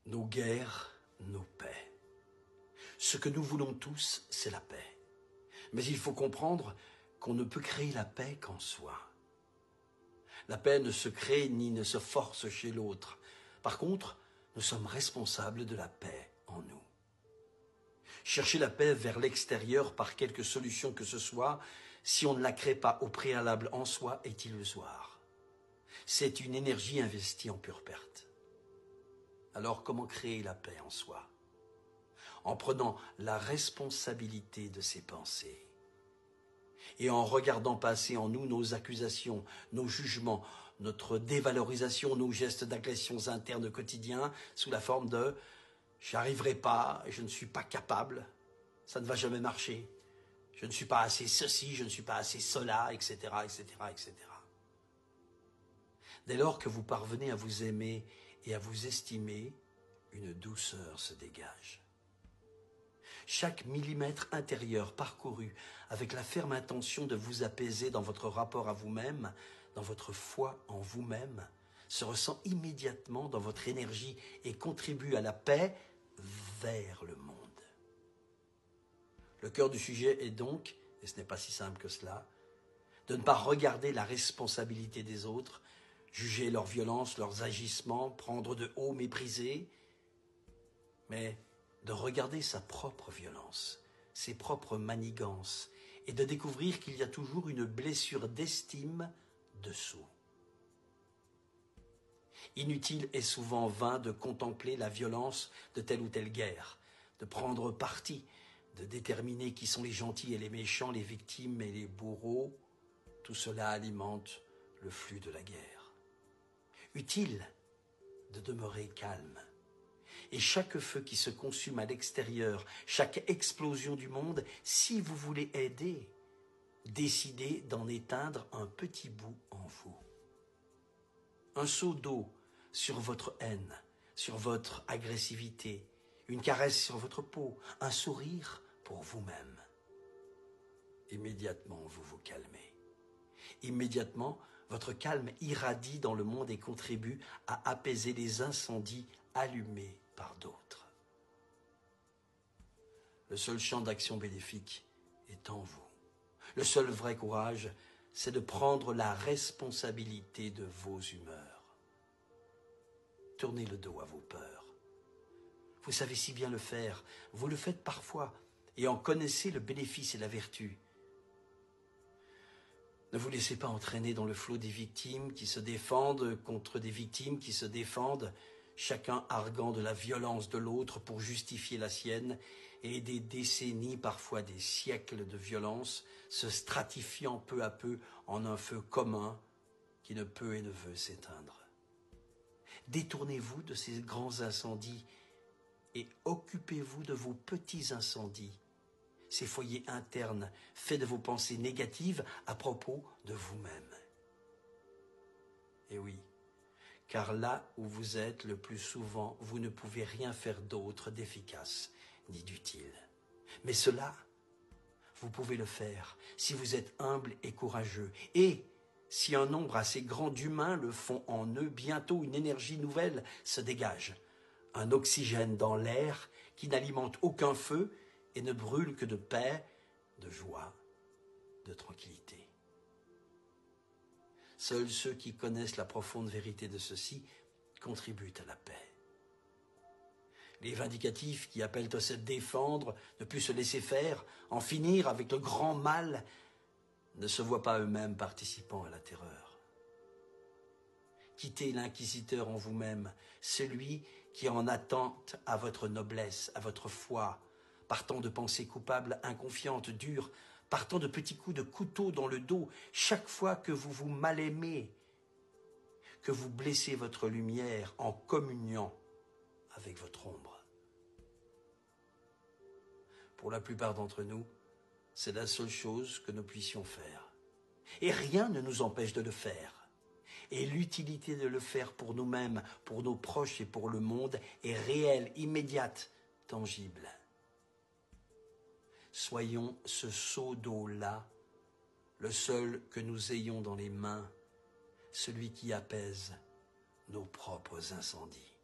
nos guerres, nos paix. Ce que nous voulons tous, c'est la paix. Mais il faut comprendre qu'on ne peut créer la paix qu'en soi. La paix ne se crée ni ne se force chez l'autre. Par contre, nous sommes responsables de la paix en nous. Chercher la paix vers l'extérieur par quelque solution que ce soit, si on ne la crée pas au préalable en soi, est illusoire. C'est une énergie investie en pure perte. Alors comment créer la paix en soi? En prenant la responsabilité de ses pensées et en regardant passer en nous nos accusations, nos jugements, notre dévalorisation, nos gestes d'agressions internes quotidiens sous la forme de « j'y arriverai pas, je ne suis pas capable, ça ne va jamais marcher, je ne suis pas assez ceci, je ne suis pas assez cela, etc., etc., etc. » Dès lors que vous parvenez à vous aimer et à vous estimer, une douceur se dégage. Chaque millimètre intérieur parcouru avec la ferme intention de vous apaiser dans votre rapport à vous-même, dans votre foi en vous-même, se ressent immédiatement dans votre énergie et contribue à la paix vers le monde. Le cœur du sujet est donc, et ce n'est pas si simple que cela, de ne pas regarder la responsabilité des autres, juger leur violence, leurs agissements, prendre de haut, mépriser, mais de regarder sa propre violence, ses propres manigances, et de découvrir qu'il y a toujours une blessure d'estime dessous. Inutile et souvent vain de contempler la violence de telle ou telle guerre, de prendre parti, de déterminer qui sont les gentils et les méchants, les victimes et les bourreaux. Tout cela alimente le flux de la guerre. Utile de demeurer calme. Et chaque feu qui se consume à l'extérieur, chaque explosion du monde, si vous voulez aider, décidez d'en éteindre un petit bout en vous. Un seau d'eau sur votre haine, sur votre agressivité, une caresse sur votre peau, un sourire pour vous-même. Immédiatement, vous vous calmez. Immédiatement, votre calme irradie dans le monde et contribue à apaiser les incendies allumés par d'autres. Le seul champ d'action bénéfique est en vous. Le seul vrai courage, c'est de prendre la responsabilité de vos humeurs. Tournez le dos à vos peurs. Vous savez si bien le faire, vous le faites parfois et en connaissez le bénéfice et la vertu. Ne vous laissez pas entraîner dans le flot des victimes qui se défendent contre des victimes qui se défendent, chacun arguant de la violence de l'autre pour justifier la sienne, et des décennies, parfois des siècles de violence, se stratifiant peu à peu en un feu commun qui ne peut et ne veut s'éteindre. Détournez-vous de ces grands incendies et occupez-vous de vos petits incendies, ces foyers internes faits de vos pensées négatives à propos de vous-même. Et oui, car là où vous êtes le plus souvent, vous ne pouvez rien faire d'autre d'efficace ni d'utile. Mais cela, vous pouvez le faire si vous êtes humble et courageux. Et si un nombre assez grand d'humains le font en eux, bientôt une énergie nouvelle se dégage. Un oxygène dans l'air qui n'alimente aucun feu et ne brûle que de paix, de joie, de tranquillité. Seuls ceux qui connaissent la profonde vérité de ceci contribuent à la paix. Les vindicatifs qui appellent à se défendre, ne plus se laisser faire, en finir avec le grand mal, ne se voient pas eux-mêmes participants à la terreur. Quittez l'inquisiteur en vous-même, celui qui en attente à votre noblesse, à votre foi, partant de pensées coupables, inconfiantes, dures, partant de petits coups de couteau dans le dos, chaque fois que vous vous mal-aimez, que vous blessez votre lumière en communiant avec votre ombre. Pour la plupart d'entre nous, c'est la seule chose que nous puissions faire. Et rien ne nous empêche de le faire. Et l'utilité de le faire pour nous-mêmes, pour nos proches et pour le monde est réelle, immédiate, tangible. Soyons ce seau d'eau-là, le seul que nous ayons dans les mains, celui qui apaise nos propres incendies.